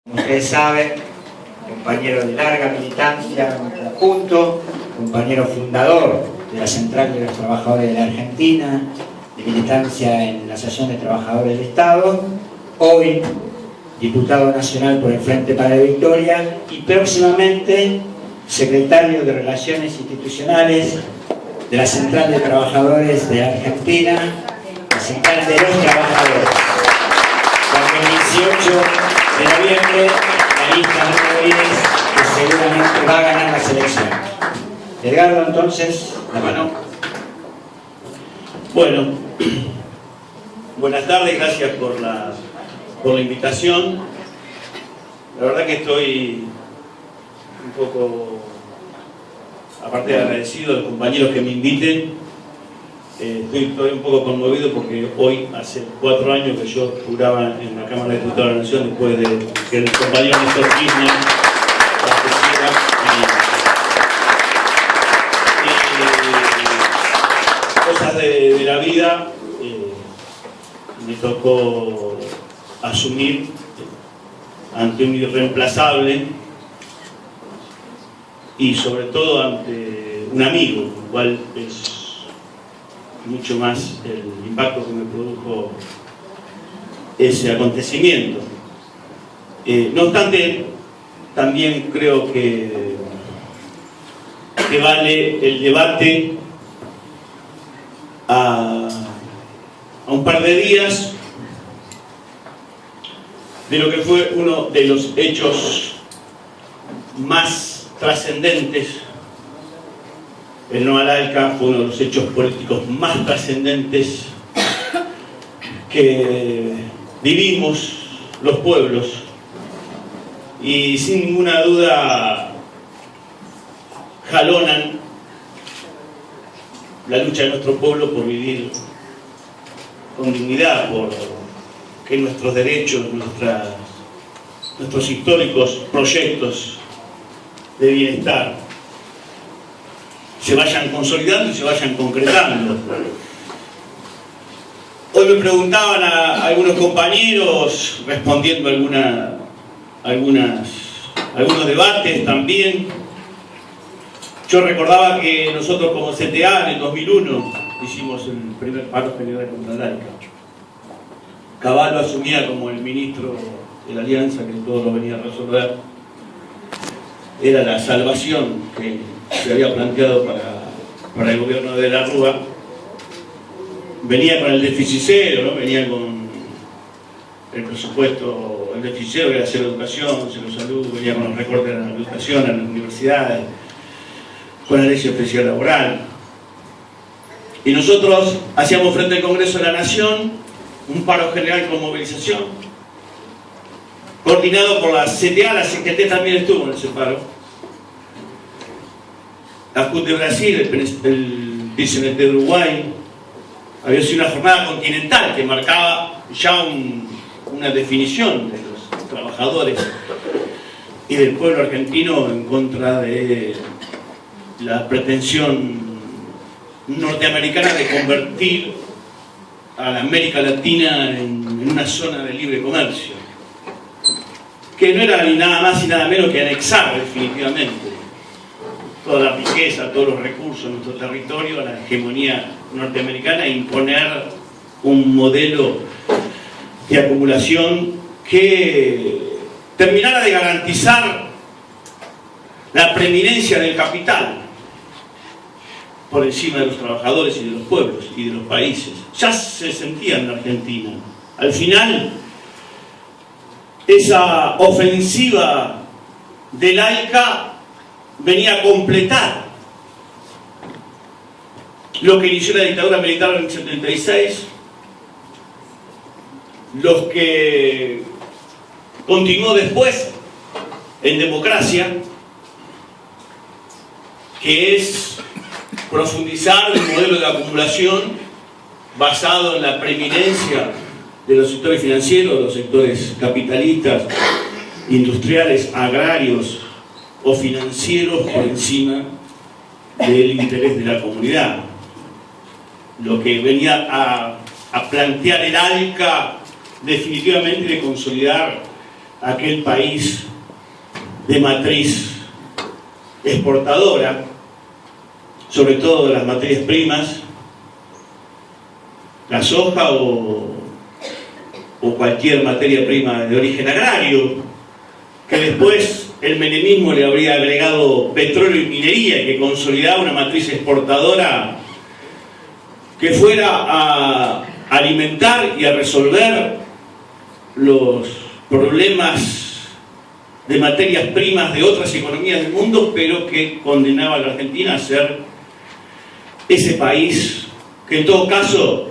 Como ustedes saben, compañero de larga militancia en conjunto, compañero fundador de la Central de los Trabajadores de la Argentina, de militancia en la Asociación de Trabajadores del Estado, hoy diputado nacional por el Frente para la Victoria y próximamente secretario de Relaciones Institucionales de la Central de Trabajadores de la Argentina, la Central de los Trabajadores. Porque el 18 de noviembre la lista de Rodríguez, que seguramente va a ganar las elecciones. Edgardo, entonces, la mano. Bueno, buenas tardes, gracias por la invitación. La verdad que estoy un poco, aparte de agradecido a los compañeros que me inviten, estoy un poco conmovido porque hoy hace 4 años que yo juraba en la Cámara de Diputados de la Nación después de que el compañero Néstor Kirchner falleciera y cosas de la vida me tocó asumir ante un irreemplazable y sobre todo ante un amigo, lo cual es mucho más el impacto que me produjo ese acontecimiento. No obstante, también creo que vale el debate a un par de días de lo que fue uno de los hechos más trascendentes. El no al ALCA fue uno de los hechos políticos más trascendentes que vivimos los pueblos y sin ninguna duda jalonan la lucha de nuestro pueblo por vivir con dignidad, por que nuestros derechos, nuestros históricos proyectos de bienestar se vayan consolidando y se vayan concretando. Hoy me preguntaban a algunos compañeros, respondiendo algunos debates también. Yo recordaba que nosotros como CTA en el 2001 hicimos el primer paro general contra el ALCA. Cavallo asumía como el ministro de la Alianza que todo lo venía a resolver. Era la salvación que se había planteado para el gobierno de la Rúa. Venía con el déficit cero, ¿no? Venía con el presupuesto, el déficit cero que era cero educación, cero salud, venía con los recortes en la educación, en las universidades, con la ley especial laboral. Y nosotros hacíamos frente al Congreso de la Nación un paro general con movilización, coordinado por la CTA, la CGT también estuvo en ese paro. La CUT de Brasil, el PCNT de Uruguay. Había sido una jornada continental que marcaba ya una definición de los trabajadores y del pueblo argentino en contra de la pretensión norteamericana de convertir a la América Latina en una zona de libre comercio, que no era ni nada más y nada menos que anexar definitivamente toda la riqueza, todos los recursos de nuestro territorio a la hegemonía norteamericana e imponer un modelo de acumulación que terminara de garantizar la preeminencia del capital por encima de los trabajadores y de los pueblos y de los países. Ya se sentía en la Argentina. Al final, esa ofensiva del ALCA venía a completar lo que inició la dictadura militar en el 76, los que continuó después en democracia, que es profundizar el modelo de acumulación basado en la preeminencia de los sectores financieros, de los sectores capitalistas, industriales, agrarios o financieros por encima del interés de la comunidad. Lo que venía a plantear el ALCA definitivamente de consolidar aquel país de matriz exportadora, sobre todo de las materias primas, la soja o cualquier materia prima de origen agrario, que después el menemismo le habría agregado petróleo y minería, y que consolidaba una matriz exportadora que fuera a alimentar y a resolver los problemas de materias primas de otras economías del mundo, pero que condenaba a la Argentina a ser ese país que en todo caso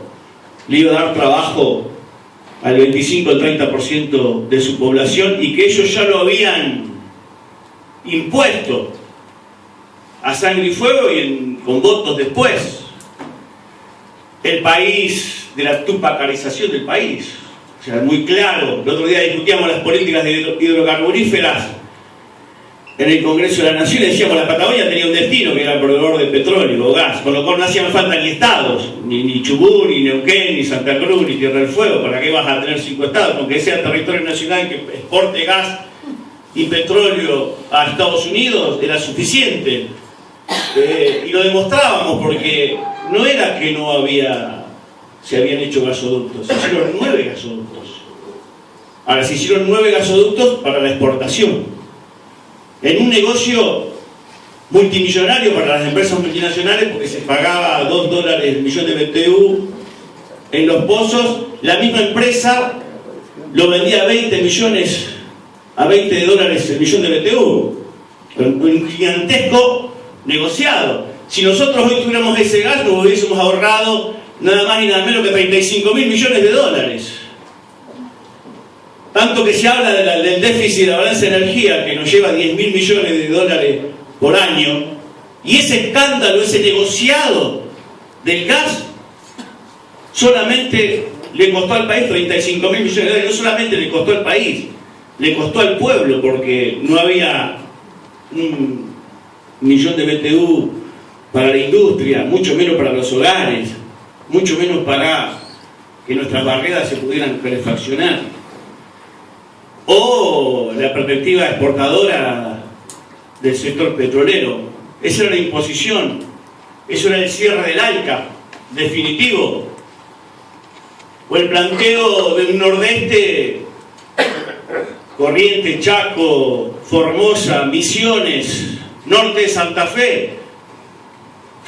le iba a dar trabajo al 25 al 30% de su población, y que ellos ya lo habían impuesto a sangre y fuego y con votos después. El país de la tupacarización del país, o sea, muy claro. El otro día discutíamos las políticas de hidrocarburíferas en el Congreso de la Nación y decíamos que la Patagonia tenía un destino, que era el proveedor de petróleo o gas, con lo cual no hacían falta ni estados, ni Chubut, ni Neuquén, ni Santa Cruz, ni Tierra del Fuego. ¿Para qué vas a tener 5 estados? Aunque sea territorio nacional que exporte gas y petróleo a Estados Unidos, era suficiente. Y lo demostrábamos, porque no era que no se habían hecho gasoductos, se hicieron 9 gasoductos. Ahora, se hicieron 9 gasoductos para la exportación, en un negocio multimillonario para las empresas multinacionales, porque se pagaba $2 el millón de BTU en los pozos. La misma empresa lo vendía a 20 millones, a $20 el millón de BTU, un gigantesco negociado. Si nosotros hoy tuviéramos ese gas, nos hubiésemos ahorrado nada más y nada menos que 35.000 millones de dólares. Tanto que se habla del déficit de la balanza de energía, que nos lleva 10.000 millones de dólares por año, y ese escándalo, ese negociado del gas, solamente le costó al país 35.000 millones de dólares. No solamente le costó al país, le costó al pueblo, porque no había 1 millón de BTU para la industria, mucho menos para los hogares, mucho menos para que nuestras barreras se pudieran calefaccionar. O la perspectiva exportadora del sector petrolero. Esa era la imposición, eso era el cierre del ALCA definitivo, o el planteo de un nordeste, Corrientes, Chaco, Formosa, Misiones, norte de Santa Fe,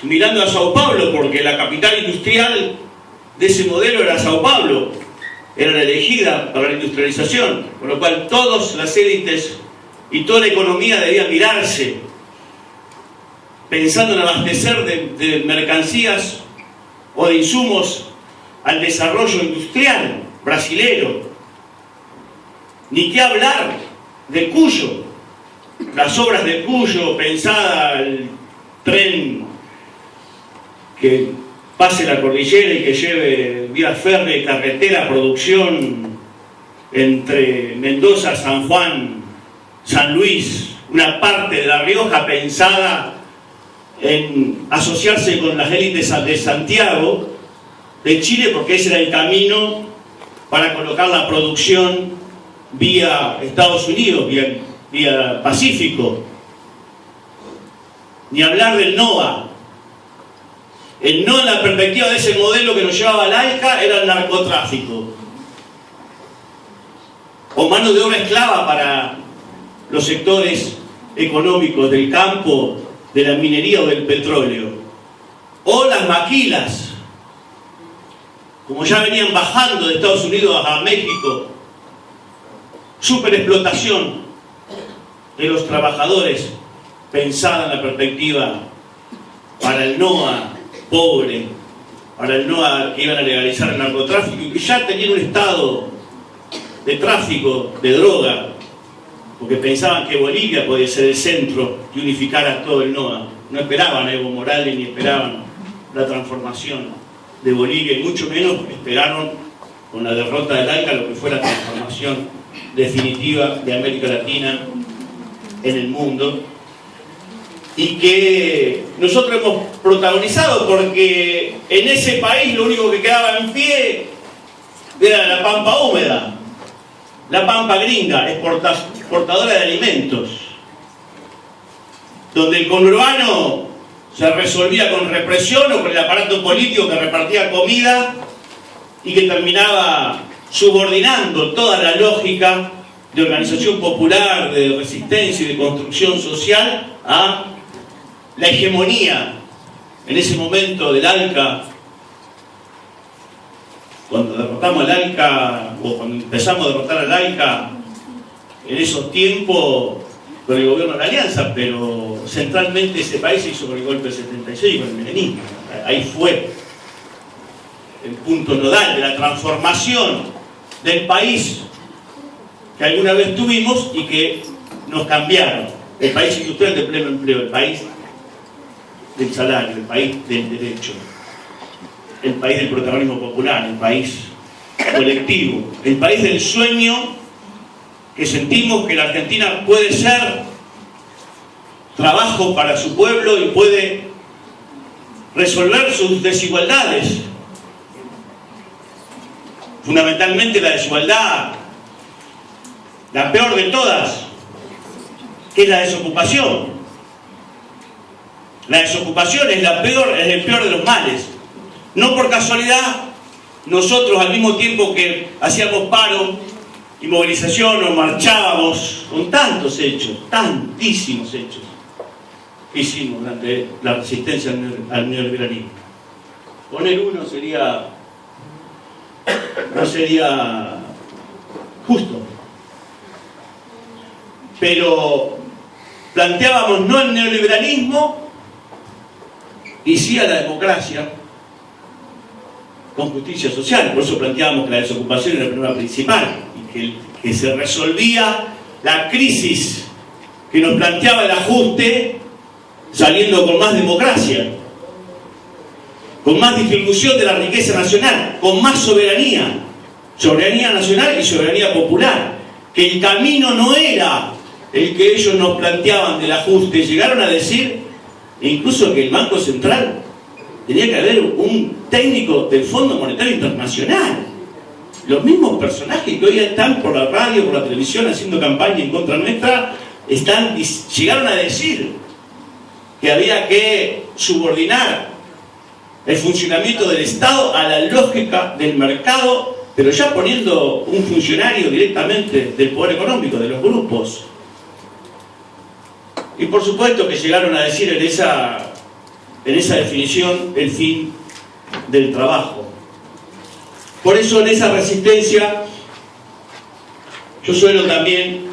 mirando a Sao Paulo, porque la capital industrial de ese modelo era Sao Paulo, era la elegida para la industrialización, con lo cual todas las élites y toda la economía debía mirarse pensando en abastecer de mercancías o de insumos al desarrollo industrial brasilero. Ni qué hablar de Cuyo, las obras de Cuyo, pensada el tren que pase la cordillera y que lleve vía férrea y carretera producción entre Mendoza, San Juan, San Luis, una parte de La Rioja pensada en asociarse con las élites de Santiago, de Chile, porque ese era el camino para colocar la producción vía Estados Unidos, vía Pacífico. Ni hablar del NOA. El no en la perspectiva de ese modelo que nos llevaba al ALCA era el narcotráfico, o mano de obra esclava para los sectores económicos del campo, de la minería o del petróleo, o las maquilas, como ya venían bajando de Estados Unidos a México, superexplotación de los trabajadores pensada en la perspectiva para el NOA pobre, para el NOA que iban a legalizar el narcotráfico, y que ya tenían un estado de tráfico de droga, porque pensaban que Bolivia podía ser el centro que unificara todo el NOA. No esperaban a Evo Morales ni esperaban la transformación de Bolivia, y mucho menos esperaron con la derrota del ALCA lo que fue la transformación definitiva de América Latina en el mundo, y que nosotros hemos protagonizado, porque en ese país lo único que quedaba en pie era la pampa húmeda. la pampa gringa, exportadora de alimentos, donde el conurbano se resolvía con represión o con el aparato político que repartía comida y que terminaba subordinando toda la lógica de organización popular, de resistencia y de construcción social a la hegemonía en ese momento del ALCA. Cuando derrotamos al ALCA, o cuando empezamos a derrotar al ALCA, en esos tiempos con el gobierno de la Alianza, pero centralmente ese país se hizo con el golpe del 76 y con el menemismo. Ahí fue el punto nodal de la transformación del país que alguna vez tuvimos y que nos cambiaron. El país industrial de pleno empleo, el país del salario, el país del derecho, el país del protagonismo popular, el país colectivo, el país del sueño que sentimos que la Argentina puede ser trabajo para su pueblo y puede resolver sus desigualdades. Fundamentalmente la desigualdad, la peor de todas, que es la desocupación. La desocupación es el peor de los males. No por casualidad, nosotros al mismo tiempo que hacíamos paro y movilización o marchábamos con tantos hechos, tantísimos hechos que hicimos durante la resistencia al neoliberalismo. Poner uno no sería justo, pero planteábamos no el neoliberalismo y sí a la democracia con justicia social. Por eso planteábamos que la desocupación era el problema principal y que se resolvía la crisis que nos planteaba el ajuste saliendo con más democracia, con más distribución de la riqueza nacional, con más soberanía nacional y soberanía popular, que el camino no era el que ellos nos planteaban del ajuste. Llegaron a decir incluso que el Banco Central tenía que haber un técnico del Fondo Monetario Internacional. Los mismos personajes que hoy están por la radio, por la televisión haciendo campaña en contra nuestra, llegaron a decir que había que subordinar el funcionamiento del Estado a la lógica del mercado, pero ya poniendo un funcionario directamente del poder económico, de los grupos. Y por supuesto que llegaron a decir en esa definición el fin del trabajo. Por eso en esa resistencia yo suelo también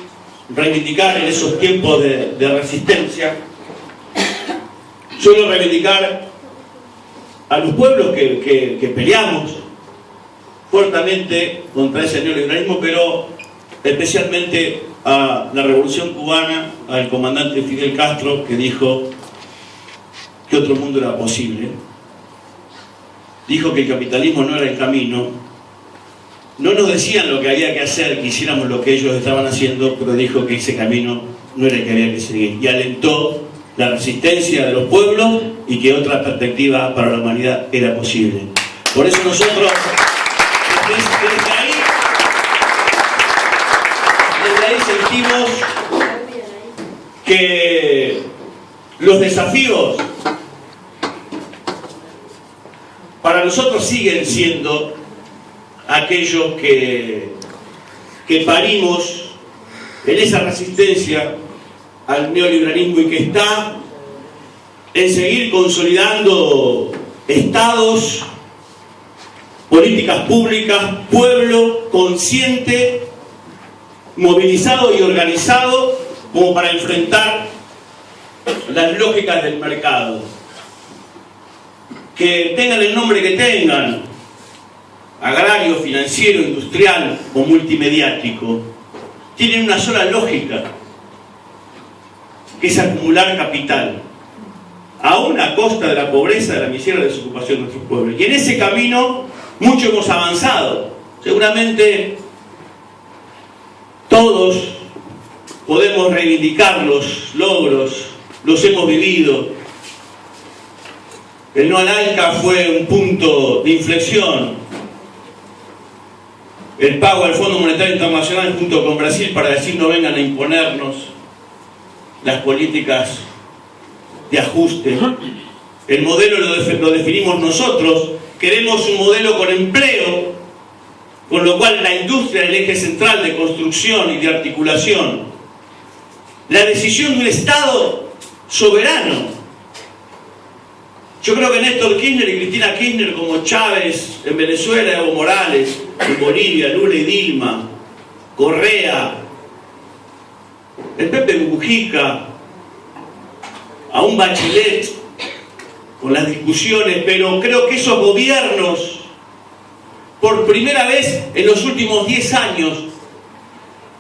reivindicar, en esos tiempos de resistencia, suelo reivindicar a los pueblos que peleamos fuertemente contra ese neoliberalismo, pero especialmente a la Revolución Cubana, al comandante Fidel Castro, que dijo que otro mundo era posible. Dijo que el capitalismo no era el camino. No nos decían lo que había que hacer, que hiciéramos lo que ellos estaban haciendo, pero dijo que ese camino no era el que había que seguir. Y alentó la resistencia de los pueblos y que otra perspectiva para la humanidad era posible. Por eso nosotros, desde ahí sentimos que los desafíos para nosotros siguen siendo aquellos que parimos en esa resistencia al neoliberalismo y que está en seguir consolidando estados, políticas públicas, pueblo consciente, movilizado y organizado como para enfrentar las lógicas del mercado. Que tengan el nombre que tengan, agrario, financiero, industrial o multimediático, tienen una sola lógica, que es acumular capital, aún a costa de la pobreza, de la miseria y de la desocupación de nuestros pueblos. Y en ese camino mucho hemos avanzado. Seguramente todos podemos reivindicar los logros, los hemos vivido. El no al ALCA fue un punto de inflexión. el pago al Fondo Monetario Internacional junto con Brasil para decir no vengan a imponernos las políticas de ajuste. El modelo lo definimos nosotros, queremos un modelo con empleo, con lo cual la industria es el eje central de construcción y de articulación. La decisión de un Estado soberano. Yo creo que Néstor Kirchner y Cristina Kirchner, como Chávez en Venezuela, Evo Morales en Bolivia, Lula y Dilma, Correa, el Pepe Mujica, a un Bachelet, con las discusiones, pero creo que esos gobiernos, por primera vez en los últimos 10 años,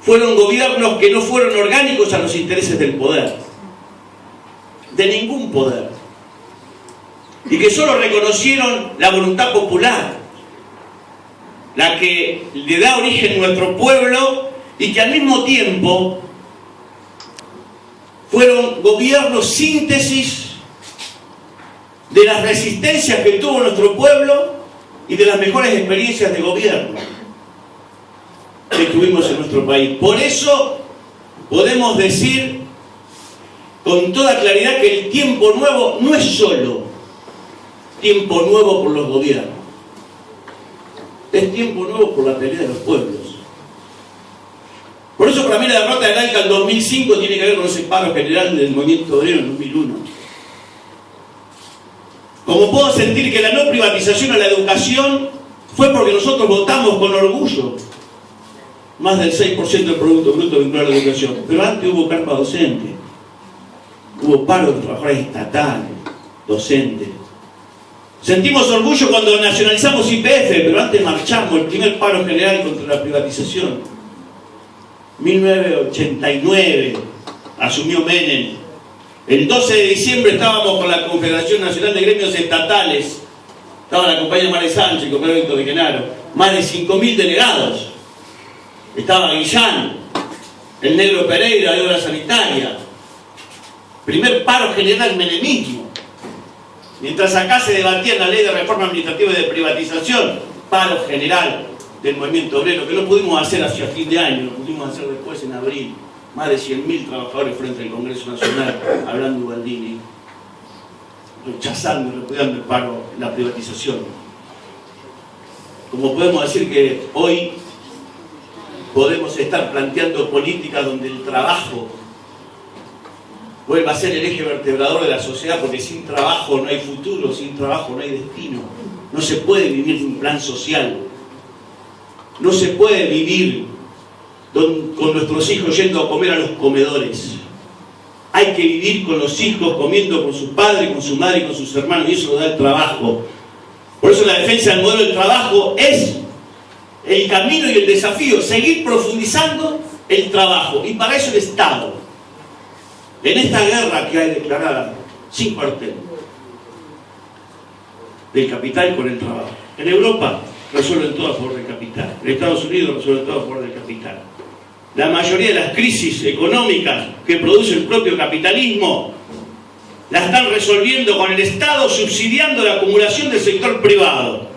fueron gobiernos que no fueron orgánicos a los intereses del poder, de ningún poder, y que solo reconocieron la voluntad popular, la que le da origen a nuestro pueblo, y que al mismo tiempo fueron gobiernos síntesis de las resistencias que tuvo nuestro pueblo y de las mejores experiencias de gobierno que tuvimos en nuestro país. Por eso podemos decir con toda claridad que el tiempo nuevo no es solo tiempo nuevo por los gobiernos, es tiempo nuevo por la pelea de los pueblos. Por eso para mí la derrota del ALCA en 2005 tiene que ver con ese paro general del movimiento obrero en 2001. Como puedo sentir que la no privatización a la educación fue porque nosotros votamos con orgullo más del 6% del Producto Bruto vinculado a la educación. Pero antes hubo carpa docente, hubo paro de trabajadores estatales, docentes. Sentimos orgullo cuando nacionalizamos YPF, pero antes marchamos el primer paro general contra la privatización. 1989 asumió Menem. El 12 de diciembre estábamos con la Confederación Nacional de Gremios Estatales, estaba la compañera María Sánchez, el compañero Víctor de Genaro, más de 5.000 delegados. Estaba Guillán, el Negro Pereira de Obra Sanitaria. Primer paro general menemismo. Mientras acá se debatía la ley de reforma administrativa y de privatización, paro general del movimiento obrero, que no pudimos hacer hacia fin de año, lo pudimos hacer después en abril. Más de 100.000 trabajadores frente al Congreso Nacional, hablando de Ubaldini, rechazando y repudiando el paro, la privatización. Como podemos decir que hoy podemos estar planteando políticas donde el trabajo vuelva a ser el eje vertebrador de la sociedad, porque sin trabajo no hay futuro, sin trabajo no hay destino. No se puede vivir de un plan social. No se puede vivir con nuestros hijos yendo a comer a los comedores. Hay que vivir con los hijos comiendo con sus padres, con su madre y con sus hermanos, y eso lo da el trabajo. Por eso la defensa del modelo del trabajo es el camino y el desafío, seguir profundizando el trabajo, y para eso el Estado, en esta guerra que hay declarada sin cuartel del capital con el trabajo. En Europa resuelven todo a favor del capital, en Estados Unidos resuelven todo a favor del capital. La mayoría de las crisis económicas que produce el propio capitalismo la están resolviendo con el Estado subsidiando la acumulación del sector privado.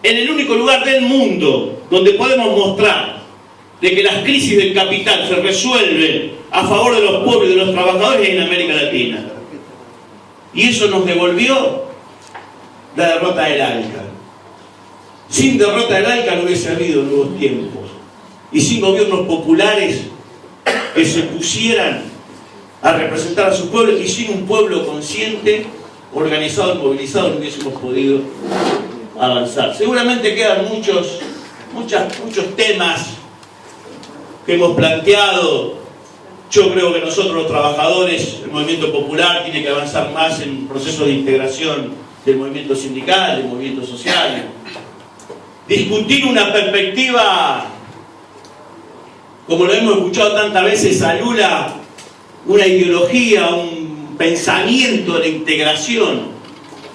En el único lugar del mundo donde podemos mostrar de que las crisis del capital se resuelven a favor de los pobres y de los trabajadores es en América Latina. Y eso nos devolvió la derrota del ALCA. Sin derrota del ALCA no hubiese habido nuevos tiempos. Y sin gobiernos populares que se pusieran a representar a sus pueblos, y sin un pueblo consciente, organizado y movilizado, no hubiésemos podido avanzar. Seguramente quedan muchos temas que hemos planteado. Yo creo que nosotros los trabajadores, el movimiento popular, tiene que avanzar más en procesos de integración del movimiento sindical, del movimiento social. Discutir una perspectiva, como lo hemos escuchado tantas veces, a Lula, una ideología, un pensamiento de la integración.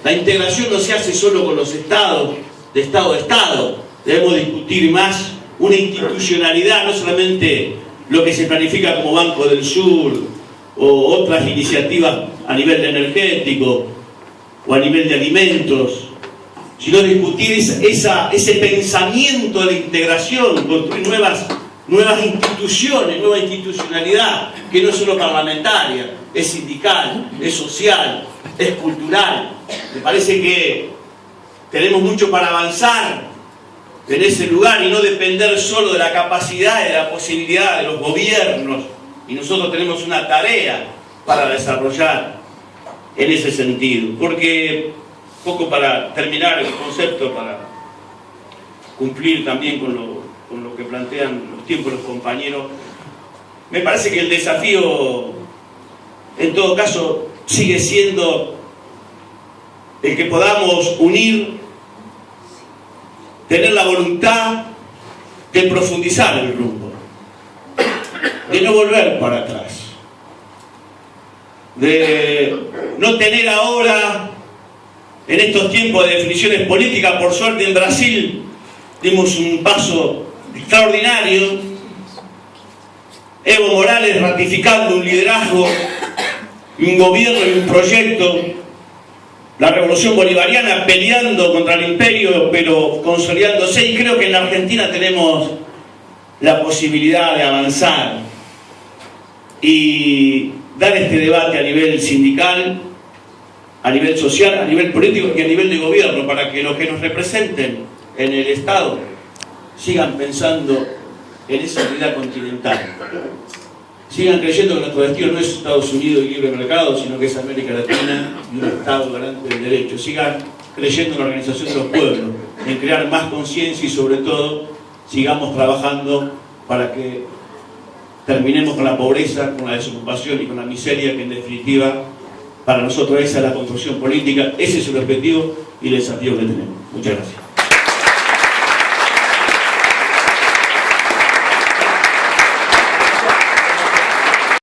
La integración no se hace solo con los estados, de estado a estado. Debemos discutir más una institucionalidad, no solamente lo que se planifica como Banco del Sur o otras iniciativas a nivel de energético o a nivel de alimentos, sino discutir ese pensamiento de integración, construir nuevas instituciones, nueva institucionalidad, que no es solo parlamentaria, es sindical, es social, es cultural. Me parece que tenemos mucho para avanzar en ese lugar y no depender solo de la capacidad y de la posibilidad de los gobiernos, y nosotros tenemos una tarea para desarrollar en ese sentido. Porque, poco para terminar el concepto, para cumplir también con lo que plantean los tiempos los compañeros, me parece que el desafío en todo caso sigue siendo el que podamos unir, tener la voluntad de profundizar el rumbo, de no volver para atrás, de no tener ahora, en estos tiempos de definiciones políticas, por suerte en Brasil dimos un paso extraordinario, Evo Morales ratificando un liderazgo y un gobierno y un proyecto, la revolución bolivariana peleando contra el imperio pero consolidándose, y creo que en la Argentina tenemos la posibilidad de avanzar y dar este debate a nivel sindical, a nivel social, a nivel político y a nivel de gobierno, para que los que nos representen en el Estado sigan pensando en esa unidad continental, sigan creyendo que nuestro destino no es Estados Unidos y libre mercado, sino que es América Latina y un Estado garante del derecho, sigan creyendo en la organización de los pueblos, en crear más conciencia, y sobre todo sigamos trabajando para que terminemos con la pobreza, con la desocupación y con la miseria, que en definitiva para nosotros esa es la construcción política, ese es el objetivo y el desafío que tenemos. Muchas gracias.